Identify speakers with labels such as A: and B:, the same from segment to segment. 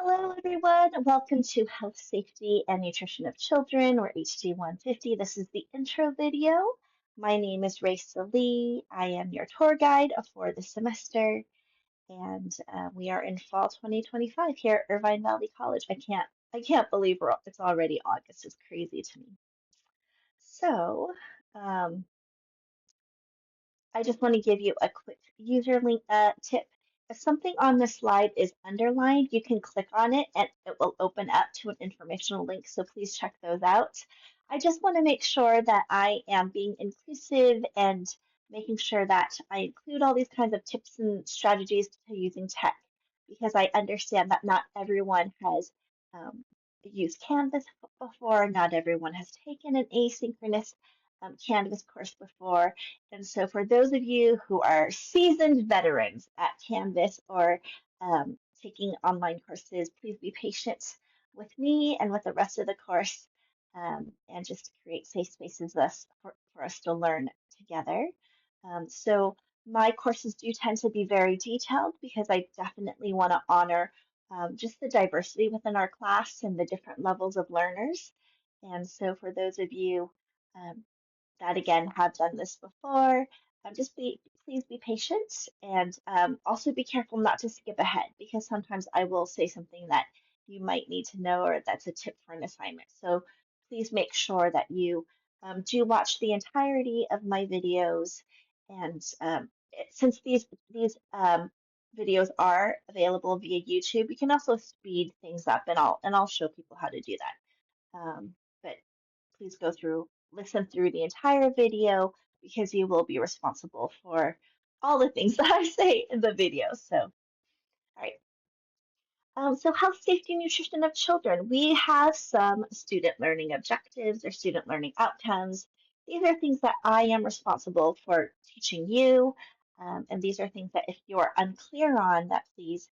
A: Hello, everyone. Welcome to Health, Safety, and Nutrition of Children, or HD150. This is the intro video. My name is Raisa Lee. I am your tour guide for the semester, and we are in fall 2025 here at Irvine Valley College. I can't believe it's already August. It's crazy to me. So, um, I just want to give you a quick user link tip. If something on the slide is underlined, you can click on it and it will open up to an informational link. So please check those out. I just want to make sure that I am being inclusive and making sure that I include all these kinds of tips and strategies to using tech because I understand that not everyone has um, used Canvas before, not everyone has taken an asynchronous Canvas course before. And so, for those of you who are seasoned veterans at Canvas or taking online courses, please be patient with me and with the rest of the course and just create safe spaces for us to learn together. So, my courses do tend to be very detailed because I definitely want to honor just the diversity within our class and the different levels of learners. And so, for those of you um, that again have done this before. Just please be patient and also be careful not to skip ahead because sometimes I will say something that you might need to know or that's a tip for an assignment. So please make sure that you do watch the entirety of my videos. And since these videos are available via YouTube, you can also speed things up, and I'll show people how to do that. But please listen through the entire video because you will be responsible for all the things that I say in the video. So, all right. So health, safety, and nutrition of children. We have some student learning objectives or student learning outcomes. These are things that I am responsible for teaching you. And these are things that if you're unclear on, that please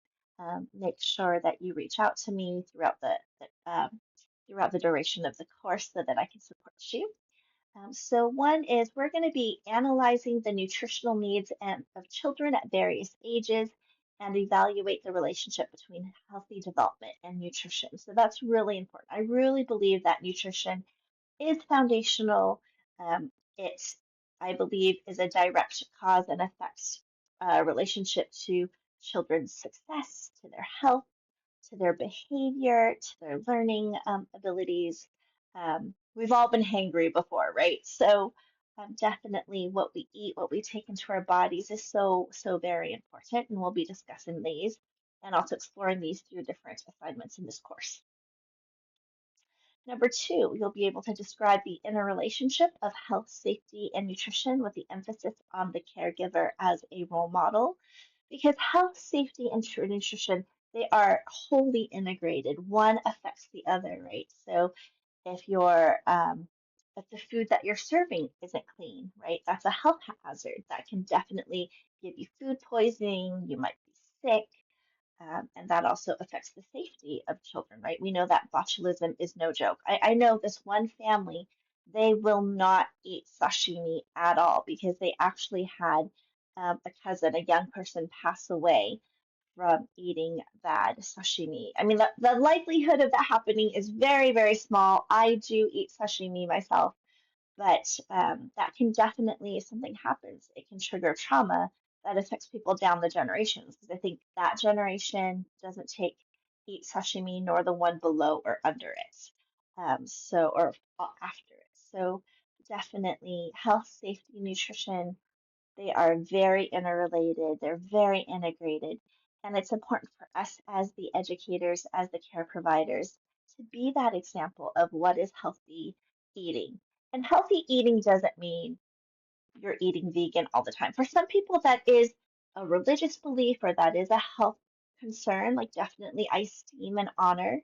A: make sure that you reach out to me throughout the duration of the course so that I can support you. So one is we're going to be analyzing the nutritional needs of children at various ages and evaluate the relationship between healthy development and nutrition. So that's really important. I really believe that nutrition is foundational. It, I believe, is a direct cause and effect relationship to children's success, to their health, to their behavior, to their learning abilities. We've all been hangry before, right? So definitely what we eat, what we take into our bodies is so very important, and we'll be discussing these and also exploring these through different assignments in this course. Number two, you'll be able to describe the interrelationship of health, safety, and nutrition with the emphasis on the caregiver as a role model. Because health, safety, and nutrition, they are wholly integrated. One affects the other, right? So if if the food that you're serving isn't clean, right, that's a health hazard that can definitely give you food poisoning. You might be sick. And that also affects the safety of children, right? We know that botulism is no joke. I know this one family, they will not eat sashimi at all because they actually had a cousin, a young person, pass away from eating bad sashimi. I mean, the likelihood of that happening is very, very small. I do eat sashimi myself, but that can definitely, if something happens, it can trigger trauma that affects people down the generations. Because I think that generation doesn't eat sashimi, nor the one below or under it, or after it. So definitely health, safety, nutrition, they are very interrelated. They're very integrated. And it's important for us as the educators, as the care providers, to be that example of what is healthy eating. And healthy eating doesn't mean you're eating vegan all the time. For some people, that is a religious belief or that is a health concern. Like, definitely, I esteem and honor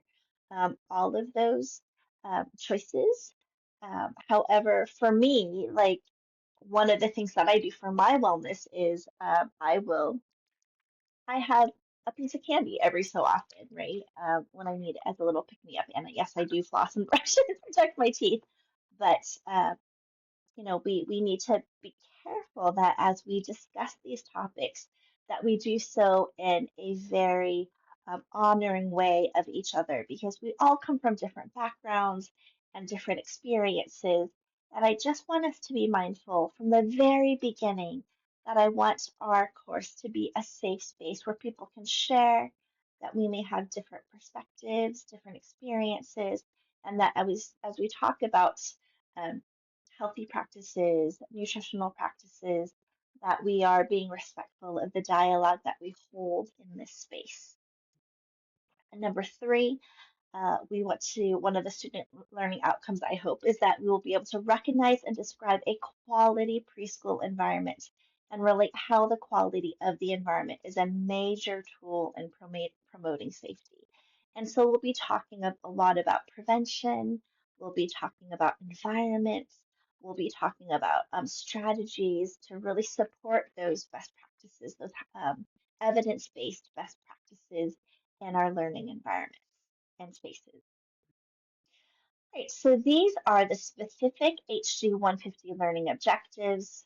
A: all of those choices. However, for me, like, one of the things that I do for my wellness is I have a piece of candy every so often, right? When I need it as a little pick me up. And yes, I do floss and brush to protect my teeth, but we need to be careful that as we discuss these topics, that we do so in a very honoring way of each other because we all come from different backgrounds and different experiences. And I just want us to be mindful from the very beginning that I want our course to be a safe space where people can share, that we may have different perspectives, different experiences, and that as we talk about um, healthy practices, nutritional practices, that we are being respectful of the dialogue that we hold in this space. And number three, one of the student learning outcomes, I hope, is that we will be able to recognize and describe a quality preschool environment and relate how the quality of the environment is a major tool in promoting safety. And so we'll be talking a lot about prevention, we'll be talking about environments, we'll be talking about strategies to really support those best practices, those evidence-based best practices in our learning environments and spaces. Right, so these are the specific HG 150 learning objectives.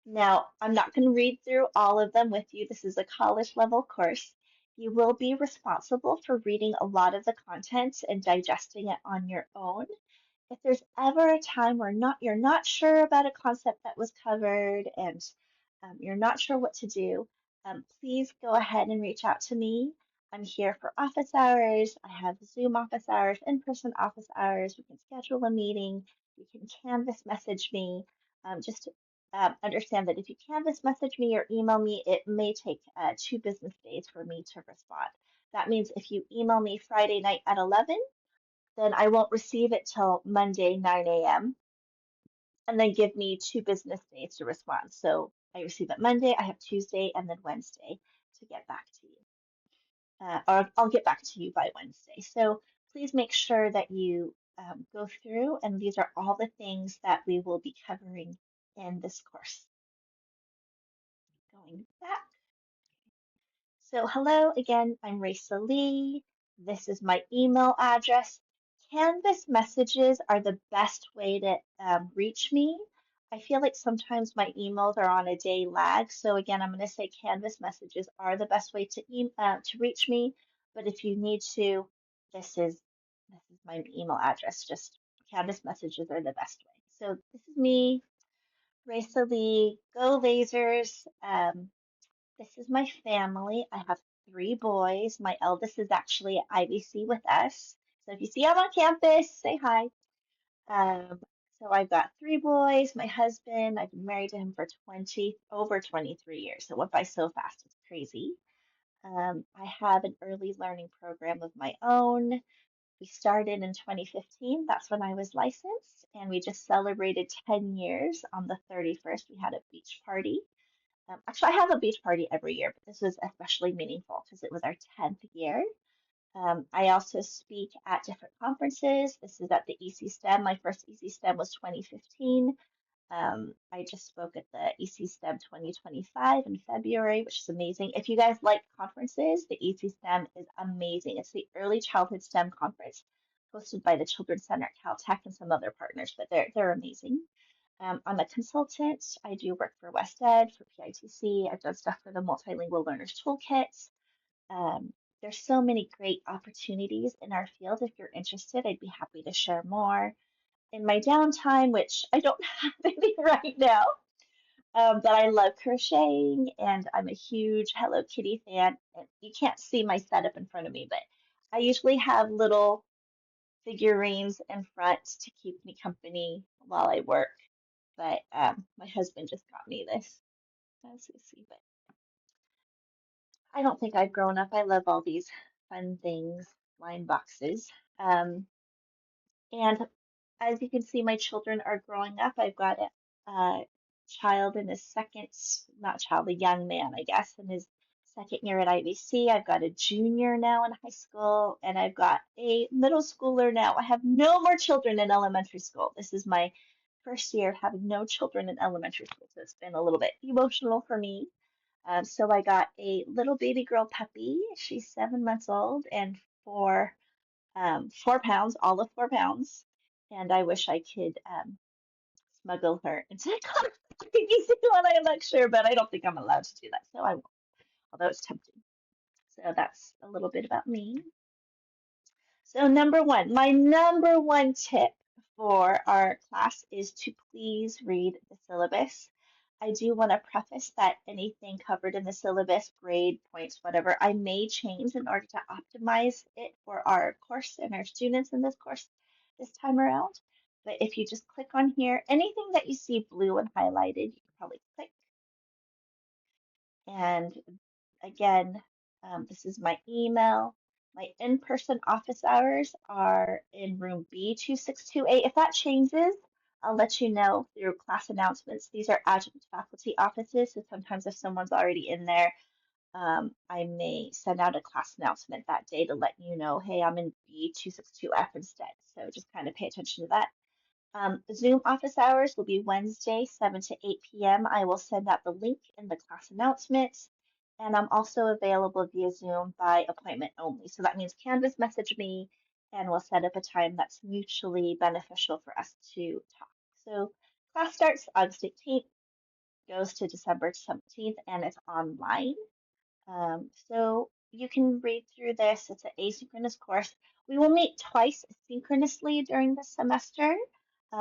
A: Now, I'm not going to read through all of them with you. This is a college level course. You will be responsible for reading a lot of the content and digesting it on your own. If there's ever a time where you're not sure about a concept that was covered and you're not sure what to do, please go ahead and reach out to me. I'm here for office hours. I have Zoom office hours, in-person office hours. We can schedule a meeting. You can Canvas message me. Just understand that if you Canvas message me or email me, it may take 2 business days for me to respond. That means if you email me Friday night at 11, then I won't receive it till Monday, 9 a.m., and then give me 2 business days to respond. So I receive it Monday, I have Tuesday, and then Wednesday to get back to you. Or I'll get back to you by Wednesday. So please make sure that you go through, and these are all the things that we will be covering in this course. Going back. So hello again, I'm Raisa Lee. This is my email address. Canvas messages are the best way to reach me. I feel like sometimes my emails are on a day lag. So again, I'm going to say Canvas messages are the best way to reach me. But if you need to, this is my email address. Just Canvas messages are the best way. So this is me, Raisa Lee. Go Lasers. This is my family. I have 3 boys. My eldest is actually at IBC with us. So if you see him on campus, say hi. Um, so I've got 3 boys. My husband, I've been married to him for over 23 years. It went by so fast, it's crazy. I have an early learning program of my own. We started in 2015. That's when I was licensed, and we just celebrated 10 years on the 31st. We had a beach party. Actually, I have a beach party every year, but this was especially meaningful because it was our 10th year. I also speak at different conferences. This is at the EC STEM. My first EC STEM was 2015. I just spoke at the EC STEM 2025 in February, which is amazing. If you guys like conferences, the EC STEM is amazing. It's the Early Childhood STEM Conference hosted by the Children's Center at Caltech and some other partners, but they're amazing. I'm a consultant. I do work for WestEd, for PITC. I've done stuff for the Multilingual Learners Toolkit. Um, there's so many great opportunities in our field. If you're interested, I'd be happy to share more. In my downtime, which I don't have any right now, but I love crocheting and I'm a huge Hello Kitty fan. And you can't see my setup in front of me, but I usually have little figurines in front to keep me company while I work. But my husband just got me this. Let's see, but I don't think I've grown up. I love all these fun things, line boxes. And as you can see, my children are growing up. I've got a child in his second, not child, a young man, I guess, in his second year at IVC. I've got a junior now in high school, and I've got a middle schooler now. I have no more children in elementary school. This is my first year of having no children in elementary school, so it's been a little bit emotional for me. So I got a little baby girl puppy. She's 7 months old and 4 pounds, all of 4 pounds. And I wish I could smuggle her into the car when I lecture, but I don't think I'm allowed to do that, so I won't, although it's tempting. So that's a little bit about me. So number one, my number one tip for our class is to please read the syllabus. I do want to preface that anything covered in the syllabus, grade, points, whatever, I may change in order to optimize it for our course and our students in this course this time around. But if you just click on here, anything that you see blue and highlighted, you can probably click. And again, this is my email. My in-person office hours are in room B2628. If that changes, I'll let you know through class announcements. These are adjunct faculty offices, so sometimes if someone's already in there, I may send out a class announcement that day to let you know, hey, I'm in B262F instead. So just kind of pay attention to that. Zoom office hours will be Wednesday, 7 to 8 p.m. I will send out the link in the class announcements. And I'm also available via Zoom by appointment only. So that means Canvas message me and we'll set up a time that's mutually beneficial for us to talk. So class starts August 18th, goes to December 17th, and it's online. So you can read through this. It's an asynchronous course. We will meet twice synchronously during the semester.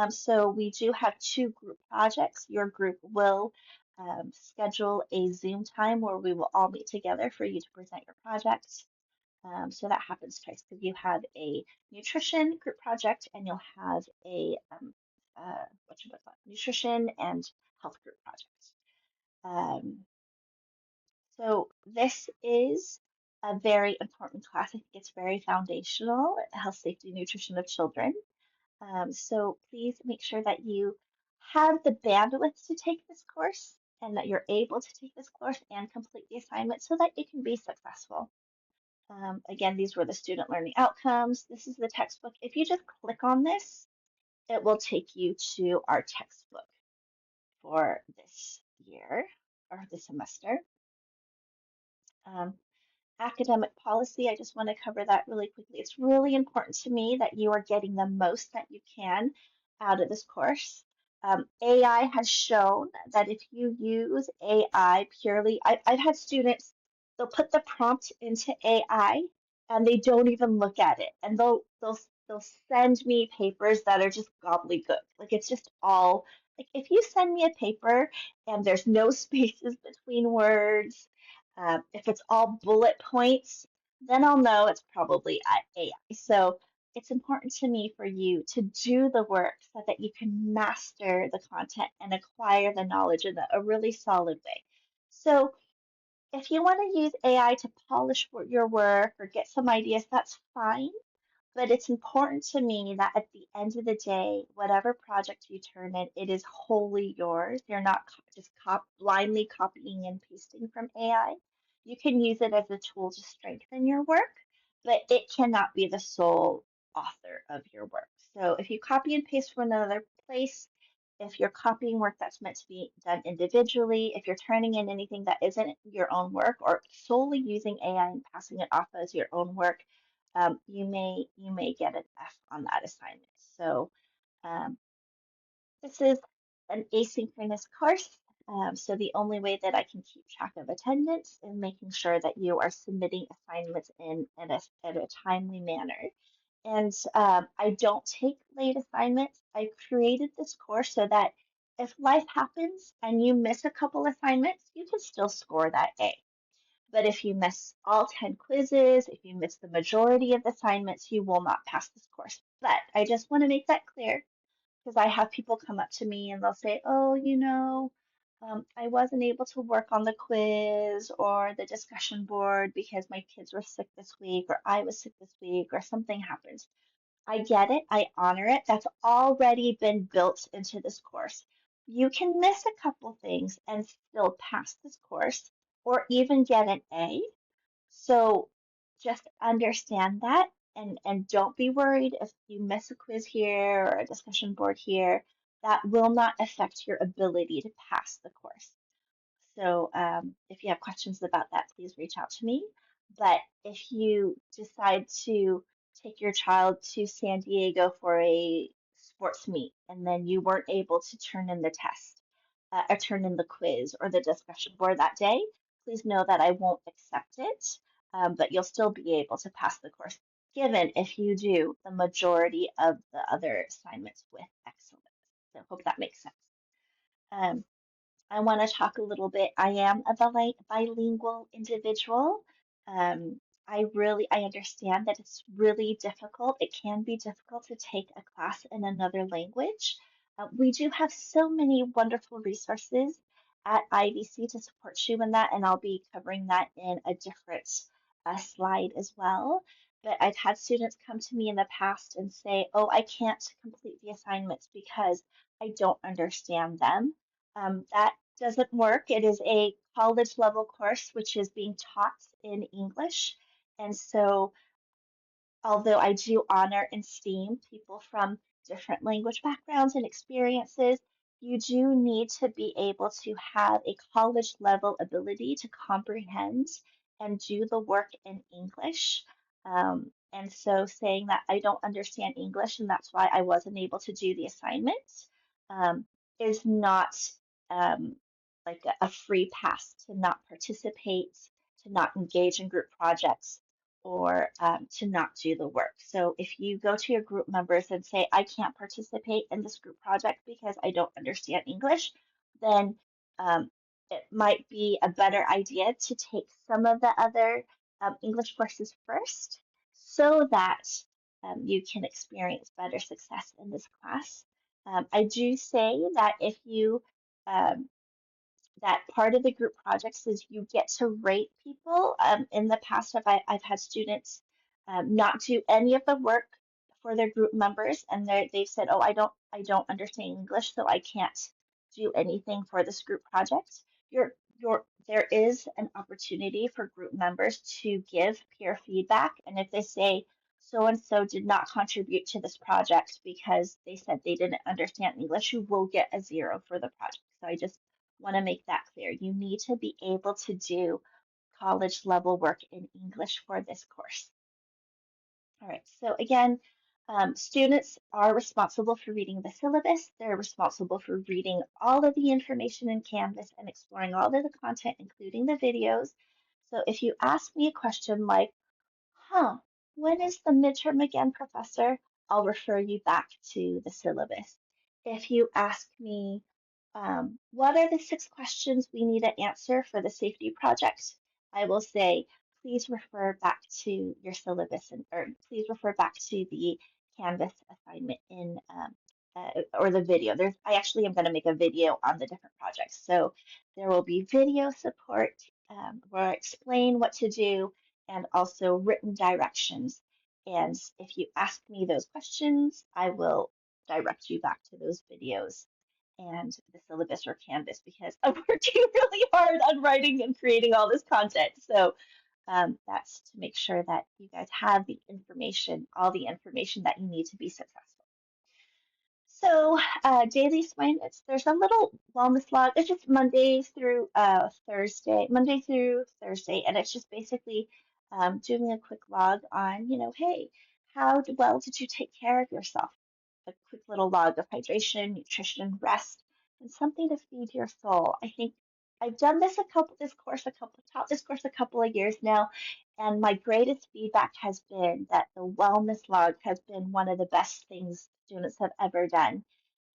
A: So we do have two group projects. Your group will schedule a Zoom time where we will all meet together for you to present your projects. So that happens twice because you have a nutrition group project and you'll have a what you call it, nutrition and health group project. Um, so this is a very important class. I think it's very foundational, health, safety, nutrition of children. So please make sure that you have the bandwidth to take this course and that you're able to take this course and complete the assignment so that it can be successful. Again, these were the student learning outcomes. This is the textbook. If you just click on this, it will take you to our textbook for this year or this semester. Um, Academic policy, I just want to cover that really quickly. It's really important to me that you are getting the most that you can out of this course. AI has shown that if you use AI purely, I've had students, they'll put the prompt into AI and they don't even look at it. And they'll send me papers that are just gobbledygook. Like it's just all like if you send me a paper and there's no spaces between words, if it's all bullet points, then I'll know it's probably AI. So it's important to me for you to do the work so that you can master the content and acquire the knowledge in a really solid way. So if you want to use AI to polish your work or get some ideas, that's fine. But it's important to me that at the end of the day, whatever project you turn in, it is wholly yours. You're not just blindly copying and pasting from AI. You can use it as a tool to strengthen your work, but it cannot be the sole author of your work. So if you copy and paste from another place, if you're copying work that's meant to be done individually, if you're turning in anything that isn't your own work or solely using AI and passing it off as your own work, you may get an F on that assignment. So um, this is an asynchronous course. So the only way that I can keep track of attendance is making sure that you are submitting assignments in at a timely manner. And I don't take late assignments. I created this course so that if life happens and you miss a couple assignments, you can still score that A. But if you miss all 10 quizzes, if you miss the majority of the assignments, you will not pass this course. But I just want to make that clear because I have people come up to me and they'll say, oh, I wasn't able to work on the quiz or the discussion board because my kids were sick this week or I was sick this week or something happened. I get it. I honor it. That's already been built into this course. You can miss a couple things and still pass this course or even get an A. So just understand that and don't be worried if you miss a quiz here or a discussion board here. That will not affect your ability to pass the course. So if you have questions about that, please reach out to me. But if you decide to take your child to San Diego for a sports meet and then you weren't able to turn in the test or turn in the quiz or the discussion board that day, please know that I won't accept it. but you'll still be able to pass the course given if you do the majority of the other assignments with excellence. So hope that makes sense. Um, I want to talk a little bit. I am a bilingual individual. Um, I understand that it's really difficult. It can be difficult to take a class in another language. We do have so many wonderful resources at IVC to support you in that, and I'll be covering that in a different slide as well. But I've had students come to me in the past and say, "Oh, I can't complete the assignments because I don't understand them." That doesn't work. It is a college level course which is being taught in English. And so although I do honor and esteem people from different language backgrounds and experiences, you do need to be able to have a college level ability to comprehend and do the work in English. And so saying that I don't understand English and that's why I wasn't able to do the assignment is not um, like a free pass to not participate, to not engage in group projects or to not do the work. So if you go to your group members and say, I can't participate in this group project because I don't understand English, then um, it might be a better idea to take some of the other English courses first so that you can experience better success in this class. I do say that if you um, that part of the group projects is you get to rate people. In the past, I've had students not do any of the work for their group members, and they've said, "Oh, I don't understand English, so I can't do anything for this group project." There is an opportunity for group members to give peer feedback, and if they say so and so did not contribute to this project because they said they didn't understand English, you will get a 0 for the project. So I just want to make that clear. You need to be able to do college level work in English for this course. All right, so again, students are responsible for reading the syllabus. They're responsible for reading all of the information in Canvas and exploring all of the content, including the videos. So if you ask me a question like, huh, when is the midterm again, Professor? I'll refer you back to the syllabus. If you ask me, what are the 6 questions we need to answer for the safety project? I will say, please refer back to your syllabus or please refer back to the Canvas assignment or the video. I actually am going to make a video on the different projects. So there will be video support where I explain what to do and also written directions. And if you ask me those questions, I will direct you back to those videos and the syllabus or Canvas because I'm working really hard on writing and creating all this content. So that's to make sure that you guys have the information, all the information that you need to be successful. So daily swing, there's a little wellness log. It's just Monday through Thursday, and it's just basically doing a quick log on, hey, well did you take care of yourself? A quick little log of hydration, nutrition, rest, and something to feed your soul. I think I've done taught this course a couple of years now, and my greatest feedback has been that the wellness log has been one of the best things students have ever done.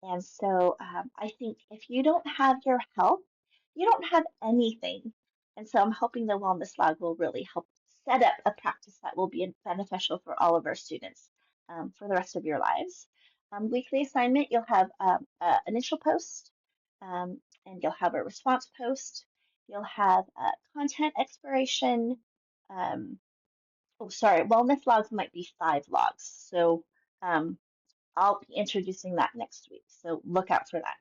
A: And so I think if you don't have your health, you don't have anything. And so I'm hoping the wellness log will really help set up a practice that will be beneficial for all of our students for the rest of your lives. Weekly assignment, you'll have an initial post and you'll have a response post. You'll have content exploration. Um, oh, sorry, wellness logs might be 5 logs. So um, I'll be introducing that next week, so look out for that.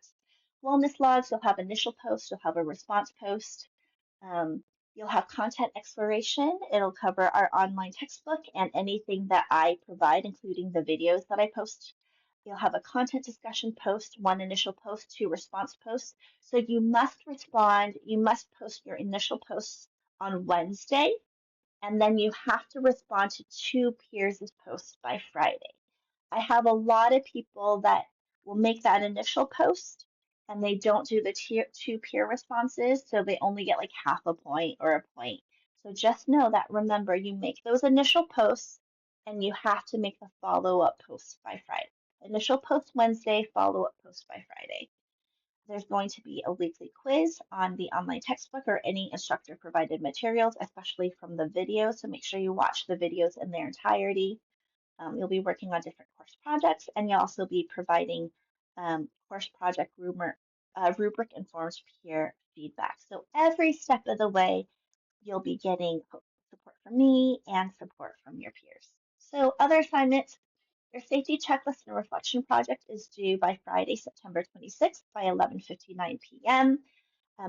A: Wellness logs, you'll have initial post, you'll have a response post, um, you'll have content exploration. It'll cover our online textbook and anything that I provide, including the videos that I post. You'll have a content discussion post, 1 initial post, 2 response posts. So you must respond, you must post your initial posts on Wednesday, and then you have to respond to 2 peers' posts by Friday. I have a lot of people that will make that initial post and they don't do the 2 peer responses, so they only get like half a point or a point. So just know that, remember, you make those initial posts and you have to make the follow-up posts by Friday. Initial post Wednesday, follow-up post by Friday. There's going to be a weekly quiz on the online textbook or any instructor provided materials, especially from the video. So make sure you watch the videos in their entirety. You'll be working on different course projects, and you'll also be providing course project rubric informed peer feedback. So every step of the way, you'll be getting support from me and support from your peers. So other assignments, your safety checklist and reflection project is due by Friday, September 26th by 11:59 p.m.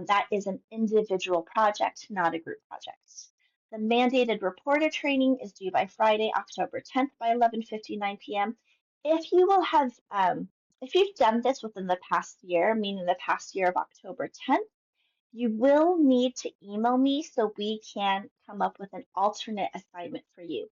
A: That is an individual project, not a group project. The mandated reporter training is due by Friday, October 10th by 11:59 p.m. If you will have, if you've done this within the past year, meaning the past year of October 10th, you will need to email me so we can come up with an alternate assignment for you.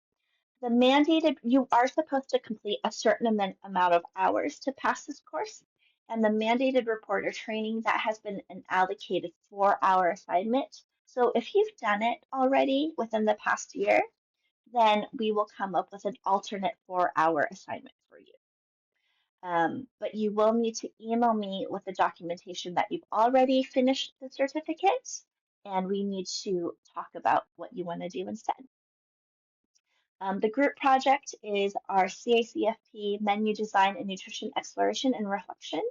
A: The mandated, you are supposed to complete a certain amount of hours to pass this course, and the mandated reporter training, that has been an allocated 4-hour assignment. So if you've done it already within the past year, then we will come up with an alternate 4-hour assignment for you. But you will need to email me with the documentation that you've already finished the certificate, and we need to talk about what you want to do instead. The group project is our CACFP menu design and nutrition exploration and reflection.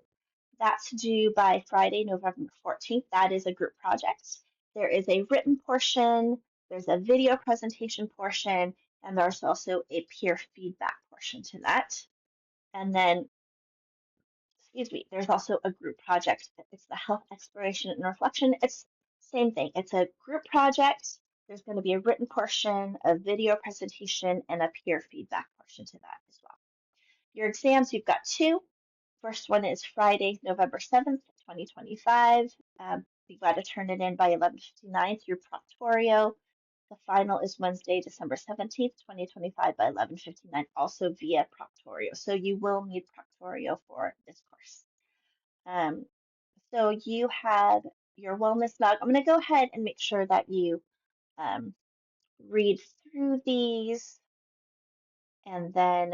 A: That's due by Friday, November 14th. That is a group project. There is a written portion, there's a video presentation portion, and there's also a peer feedback portion to that. And then, excuse me, there's also a group project. It's the health exploration and reflection. It's same thing. It's a group project. There's going to be a written portion, a video presentation, and a peer feedback portion to that as well. Your exams, you've got two. First one is Friday, November 7th, 2025. You've got to turn it in by 11:59 through Proctorio. The final is Wednesday, December 17th, 2025 by 11:59, also via Proctorio. So you will need Proctorio for this course. So you have your wellness log. I'm going to go ahead and make sure that you read through these, and then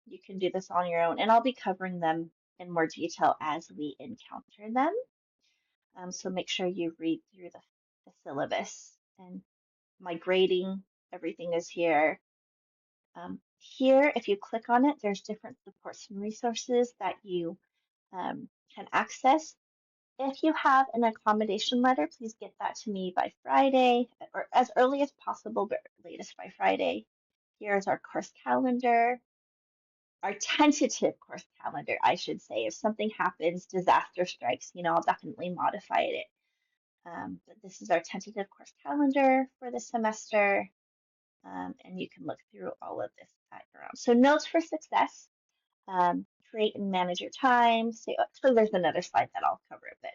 A: you can do this on your own. And I'll be covering them in more detail as we encounter them. So make sure you read through the syllabus, and my grading, everything is here. Here, if you click on it, there's different supports and resources that you can access. If you have an accommodation letter, please get that to me by Friday, or as early as possible, but latest by Friday. Here's our course calendar, our tentative course calendar, I should say. If something happens, disaster strikes, I'll definitely modify it. But this is our tentative course calendar for the semester, and you can look through all of this at your own. So notes for success, create and manage your time. So there's another slide that I'll cover a bit.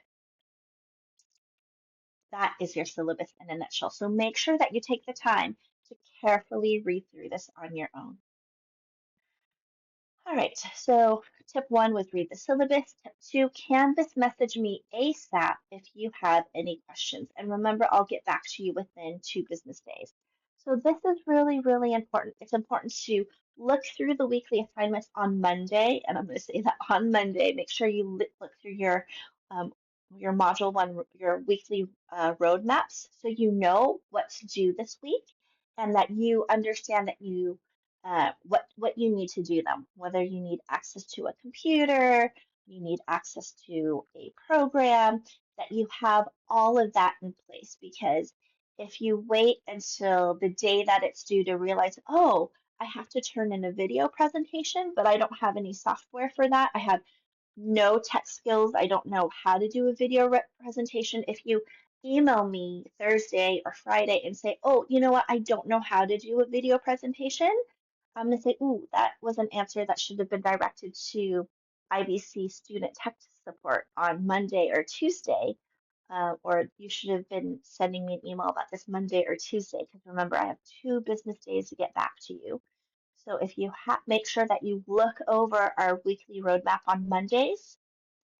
A: That is your syllabus in a nutshell. So make sure that you take the time to carefully read through this on your own. All right, so tip 1 was read the syllabus. Tip 2, Canvas message me ASAP if you have any questions. And remember, I'll get back to you within 2 business days. So this is really, really important. It's important to look through the weekly assignments on Monday, and I'm going to say that on Monday. Make sure you look through your module 1, your weekly roadmaps, so you know what to do this week, and that you understand that you what you need to do them, whether you need access to a computer, you need access to a program, that you have all of that in place. Because if you wait until the day that it's due to realize, oh, I have to turn in a video presentation, but I don't have any software for that, I have no tech skills, I don't know how to do a video presentation. If you email me Thursday or Friday and say, oh, you know what, I don't know how to do a video presentation, I'm going to say, ooh, that was an answer that should have been directed to IBC student tech support on Monday or Tuesday. Or you should have been sending me an email about this Monday or Tuesday, because remember, I have 2 business days to get back to you. So if you make sure that you look over our weekly roadmap on Mondays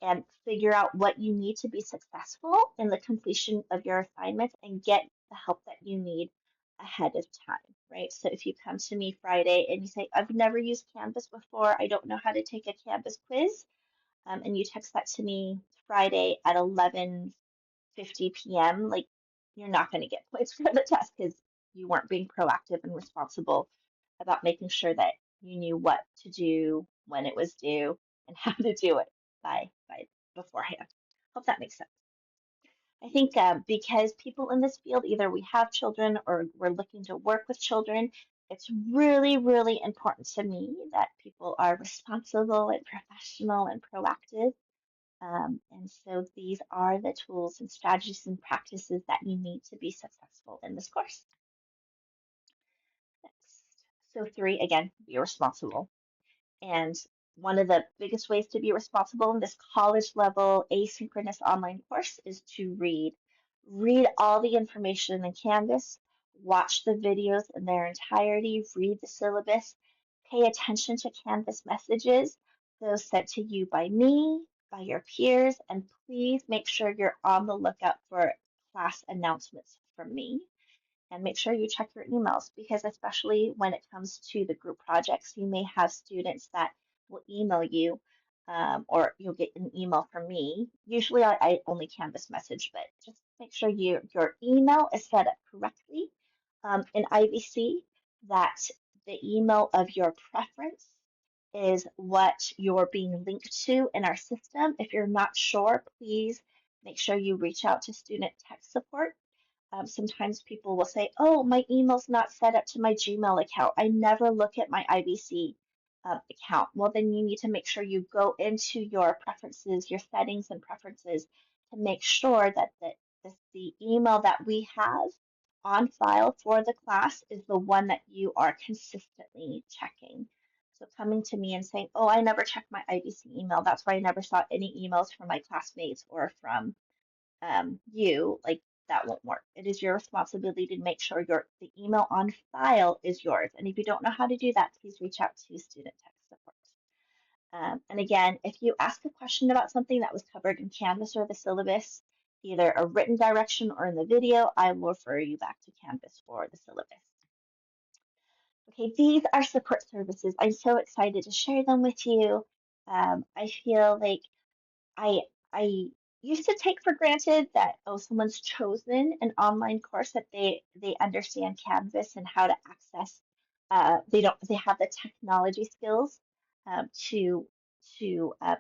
A: and figure out what you need to be successful in the completion of your assignments, and get the help that you need ahead of time, right? So if you come to me Friday and you say, I've never used Canvas before, I don't know how to take a Canvas quiz, and you text that to me Friday at 11:50 p.m., like you're not going to get points for the test because you weren't being proactive and responsible about making sure that you knew what to do, when it was due, and how to do it by beforehand. Hope that makes sense. I think because people in this field, either we have children or we're looking to work with children, it's really, really important to me that people are responsible and professional and proactive. And so these are the tools and strategies and practices that you need to be successful in this course. Next. So three, again, be responsible. And one of the biggest ways to be responsible in this college level asynchronous online course is to read. Read all the information in Canvas, watch the videos in their entirety, read the syllabus, pay attention to Canvas messages, those sent to you by me, by your peers, and please make sure you're on the lookout for class announcements from me, and make sure you check your emails because especially when it comes to the group projects, you may have students that will email you, or you'll get an email from me. Usually I only Canvas message, but just make sure your email is set up correctly in IVC, that the email of your preference is what you're being linked to in our system. If you're not sure, please make sure you reach out to student tech support. Sometimes people will say, oh, my email's not set up to my Gmail account. I never look at my IVC account. Well, then you need to make sure you go into your preferences, your settings and preferences to make sure that the email that we have on file for the class is the one that you are consistently checking. So coming to me and saying, oh, I never checked my IVC email. That's why I never saw any emails from my classmates or from you, like that won't work. It is your responsibility to make sure the email on file is yours. And if you don't know how to do that, please reach out to student tech support. And again, if you ask a question about something that was covered in Canvas or the syllabus, either a written direction or in the video, I will refer you back to Canvas for the syllabus. Okay, these are support services. I'm so excited to share them with you. I feel like I I used to take for granted that, oh, someone's chosen an online course that they understand Canvas and how to access. They have the technology skills to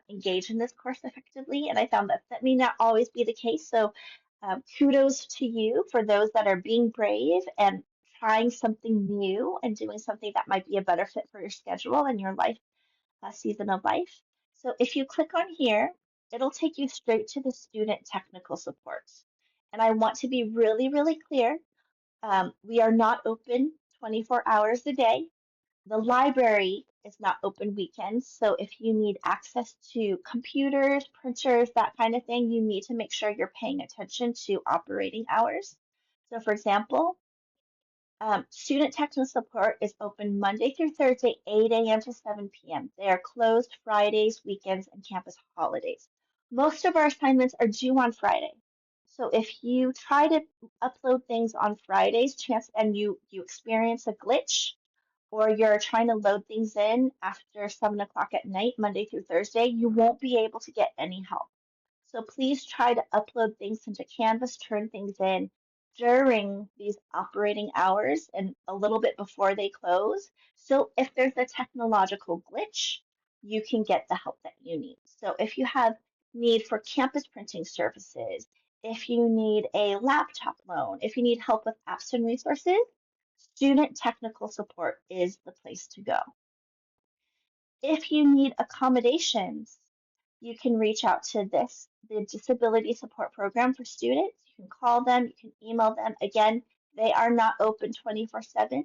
A: engage in this course effectively, and I found that that may not always be the case. So kudos to you for those that are being brave and trying something new and doing something that might be a better fit for your schedule and your life season of life. So if you click on here, it'll take you straight to the student technical support. And I want to be really, really clear. We are not open 24 hours a day. The library is not open weekends. So if you need access to computers, printers, that kind of thing, you need to make sure you're paying attention to operating hours. So for example, student technical support is open Monday through Thursday, 8 a.m. to 7 p.m. They are closed Fridays, weekends, and campus holidays. Most of our assignments are due on Friday. So if you try to upload things on Fridays, chance and you experience a glitch, or you're trying to load things in after 7 o'clock at night, Monday through Thursday, you won't be able to get any help. So please try to upload things into Canvas, turn things in during these operating hours and a little bit before they close. So if there's a technological glitch, you can get the help that you need. So if you have need for campus printing services, if you need a laptop loan, if you need help with apps and resources, student technical support is the place to go. If you need accommodations, you can reach out to the Disability Support Program for students. You can call them, you can email them. Again, they are not open 24/7.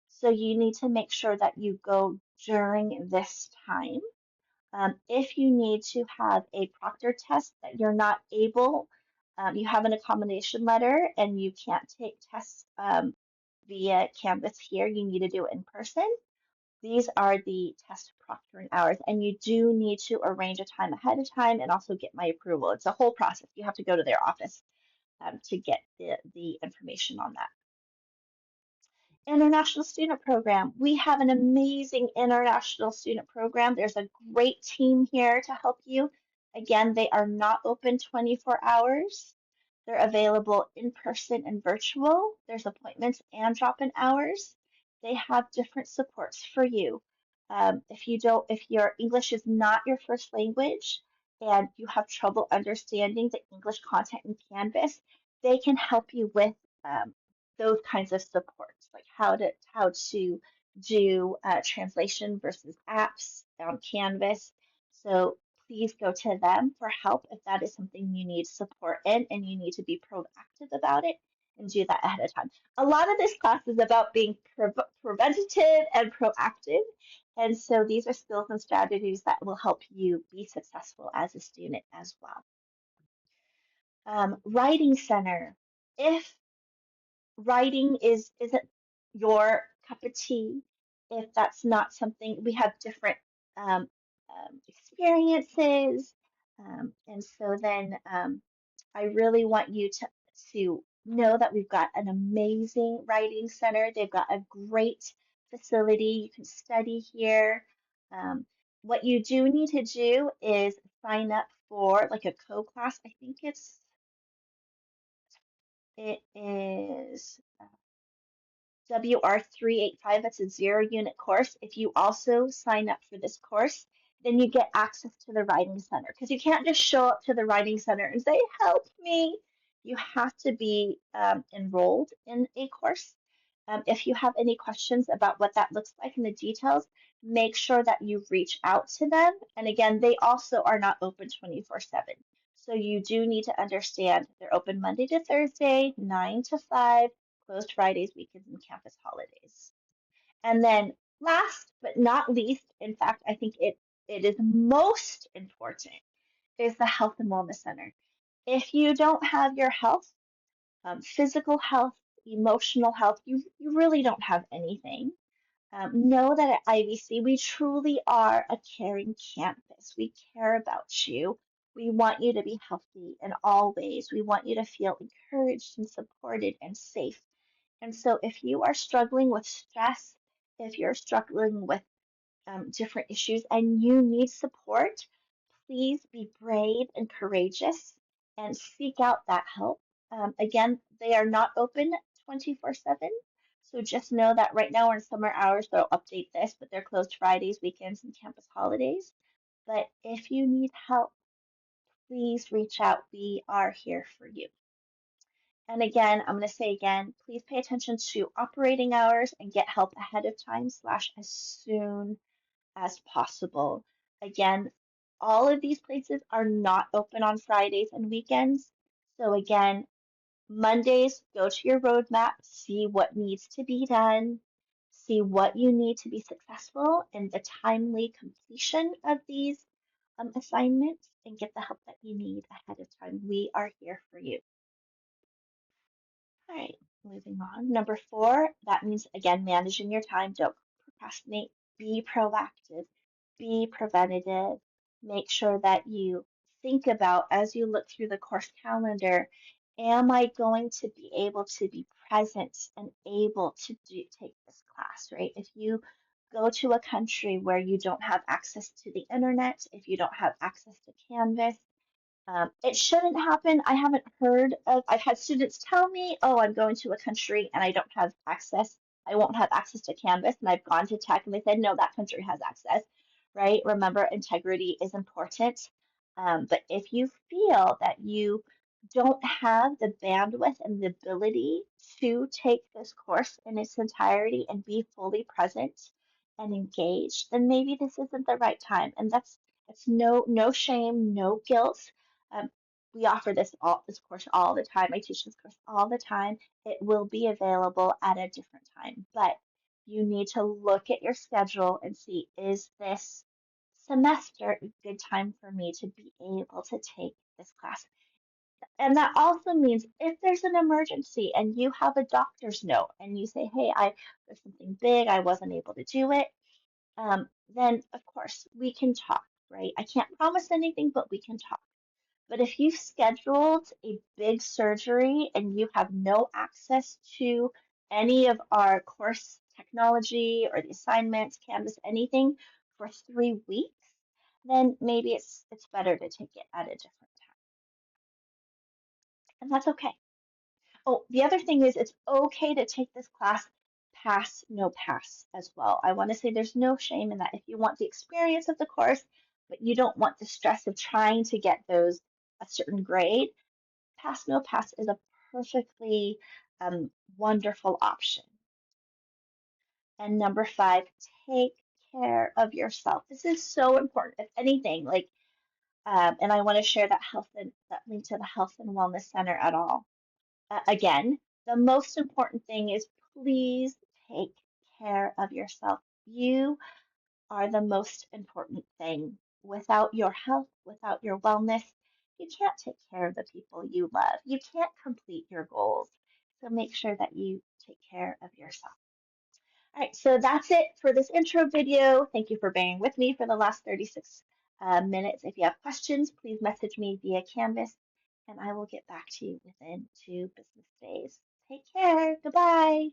A: So you need to make sure that you go during this time. If you need to have a proctor test that you're not able, you have an accommodation letter and you can't take tests via Canvas here, you need to do it in person. These are the test proctoring hours, and you do need to arrange a time ahead of time and also get my approval. It's a whole process. You have to go to their office. to get the information on that. International Student Program. We have an amazing international student program. There's a great team here to help you. Again, they are not open 24 hours. They're available in person and virtual. There's appointments and drop-in hours. They have different supports for you. If your English is not your first language and you have trouble understanding the English content in Canvas, they can help you with those kinds of supports, like how to do translation versus apps on Canvas. So please go to them for help if that is something you need support in and you need to be proactive about it and do that ahead of time. A lot of this class is about being preventative and proactive. And so these are skills and strategies that will help you be successful as a student as well. Writing Center. If writing isn't your cup of tea, if that's not something, we have different um, experiences, and so then I really want you to know that we've got an amazing writing center. They've got a great facility. You can study here. Um, what you do need to do is sign up for like a co-class. I think it is. WR385, that's a 0 unit course. If you also sign up for this course, then you get access to the Writing Center because you can't just show up to the Writing Center and say, help me. You have to be enrolled in a course. If you have any questions about what that looks like and the details, make sure that you reach out to them. And again, they also are not open 24/7. So you do need to understand they're open Monday to Thursday, 9 to 5, closed Fridays, weekends, and campus holidays. And then last but not least, in fact, I think it is most important, is the Health and Wellness Center. If you don't have your health, physical health, emotional health, you really don't have anything. Know that at IVC, we truly are a caring campus. We care about you. We want you to be healthy in all ways. We want you to feel encouraged and supported and safe. And so, if you are struggling with stress, if you're struggling with different issues and you need support, please be brave and courageous and seek out that help. Again, they are not open 24/7. So just know that right now in summer hours, they'll update this, but they're closed Fridays, weekends, and campus holidays. But if you need help, please reach out. We are here for you. And again, I'm going to say again, please pay attention to operating hours and get help ahead of time / as soon as possible. Again, all of these places are not open on Fridays and weekends. So again, Mondays, go to your roadmap, see what needs to be done, see what you need to be successful in the timely completion of these assignments, and get the help that you need ahead of time. We are here for you. All right, moving on. Number 4, that means again, managing your time. Don't procrastinate. Be proactive. Be preventative. Make sure that you think about as you look through the course calendar, am I going to be able to be present and able to take this class, right? If you go to a country where you don't have access to the internet, if you don't have access to Canvas, it shouldn't happen. I haven't heard of, I've had students tell me, oh, I'm going to a country and I don't have access. I won't have access to Canvas. And I've gone to tech and they said, no, that country has access, right? Remember, integrity is important. But if you feel that you don't have the bandwidth and the ability to take this course in its entirety and be fully present and engaged, then maybe this isn't the right time. And that's no shame, no guilt. um, we offer this course all the time. I teach this course all the time. It will be available at a different time, but you need to look at your schedule and see, is this semester a good time for me to be able to take this class? And that also means if there's an emergency and you have a doctor's note and you say, hey, there's something big, I wasn't able to do it, then of course we can talk, right? I can't promise anything, but we can talk. But if you've scheduled a big surgery and you have no access to any of our course technology or the assignments, Canvas, anything for 3 weeks, then maybe it's better to take it at a different time. And that's okay. Oh, the other thing is it's okay to take this class pass, no pass as well. I want to say there's no shame in that. If you want the experience of the course, but you don't want the stress of trying to get those a certain grade, pass, no pass is a perfectly wonderful option. And number five, take care of yourself. This is so important. If anything, like, and I want to share that that link to the Health and Wellness Center at all. Again, the most important thing is please take care of yourself. You are the most important thing. Without your health, without your wellness, you can't take care of the people you love. You can't complete your goals. So make sure that you take care of yourself. All right, so that's it for this intro video. Thank you for bearing with me for the last 36 minutes. If you have questions, please message me via Canvas and I will get back to you within 2 business days. Take care. Goodbye.